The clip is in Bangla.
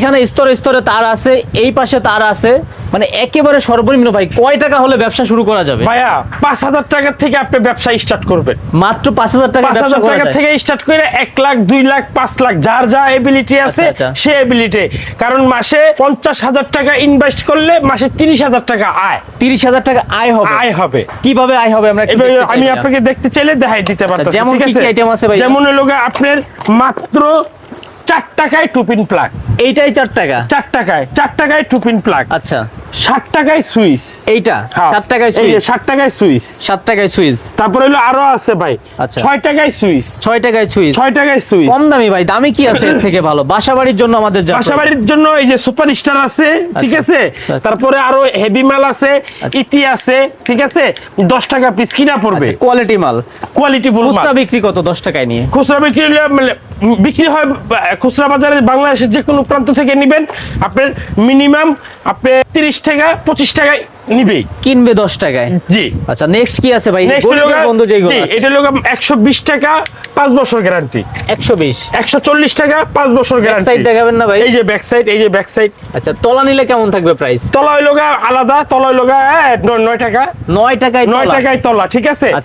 এখানে স্তরে স্তরে তার আছে, এই পাশে তার আছে, মানে একেবারে সর্বনিম্ন ভাই কয় টাকা হলে ব্যবসা শুরু করা যাবে? ভাইয়া 5,000 টাকা থেকে আপনি ব্যবসা স্টার্ট করবেন। মাত্র 5,000 টাকা ব্যবসা 5,000 করা টাকা যায়? থেকে স্টার্ট করে 1 লাখ 2 লাখ 5 লাখ যার যা এবিলিটি আছে আচ্ছা। সে এবিলিটি। কারণ মাসে 50,000 টাকা ইনভেস্ট করলে মাসে 30,000 টাকা আয় 30,000 টাকা আয় হবে। কিভাবে আয় হবে আমরা একটু এবার দেখতে চাই আমি ভাইয়া। আপনাকে দেখতে চাইলে দেখাই দিতে পারতাম। যেমন ঠিক কি আছে? কি item আছে ভাইয়া? যেমন হলো আপনার মাত্র 4 টাকায় টুপিন প্লাগ, এইটাই 4 টাকা? 4 টাকায় টুপিন প্লাগ। আচ্ছা 60 টাকায় সুইচ। এইটা হ্যাঁ, 7 টাকায় এই সুইচ? যে 60 টাকায় সুইচ। 7 টাকায় সুইচ। তারপরে হলো আরো আছে ভাই, আচ্ছা। 6 টাকায় সুইচ। 6 টাকায় সুইচ? 6 টাকায় সুইচ। কম দামি ভাই, দামি কি আছে এর থেকে ভালো? বাসাবাড়ির জন্য আমাদের যা বাসাবাড়ির জন্য এই যে সুপার স্টার আছে, ঠিক আছে? তারপরে আরো হেভি মাল আছে, ইতি আছে, ঠিক আছে? 10 টাকা পিস কিনা পড়বে। কোয়ালিটি মাল, কোয়ালিটি ফুল মাল। খুচরা বিক্রি কত 10 টাকায় নিয়ে? খুচরা বিক্রি হলে মানে বিক্রি হয় খুচরা বাজারে বাংলাদেশের যে কোনো প্রান্ত থেকে নেবেন আপনার মিনিমাম আপনি 30 টাকা 25 টাকায় নিবেই, কিনবে 10 টাকায়। জি। আচ্ছা নেক্সট কি আছে ভাই? নেক্সট হলো বন্ধু যেগুলো আছে এটা হলো 120 টাকা 5 বছর গ্যারান্টি। 120। 140 টাকা 5 বছর গ্যারান্টি। সাইড দেখাবেন না ভাই? এই যে ব্যাক সাইড, এই যে ব্যাক সাইড। আচ্ছা তলা নিলে কেমন থাকবে প্রাইস? তলা হইলো আলাদা, তলা হইলো 9 টাকা। 9 টাকায় 9 টাকায় তলা, ঠিক আছে?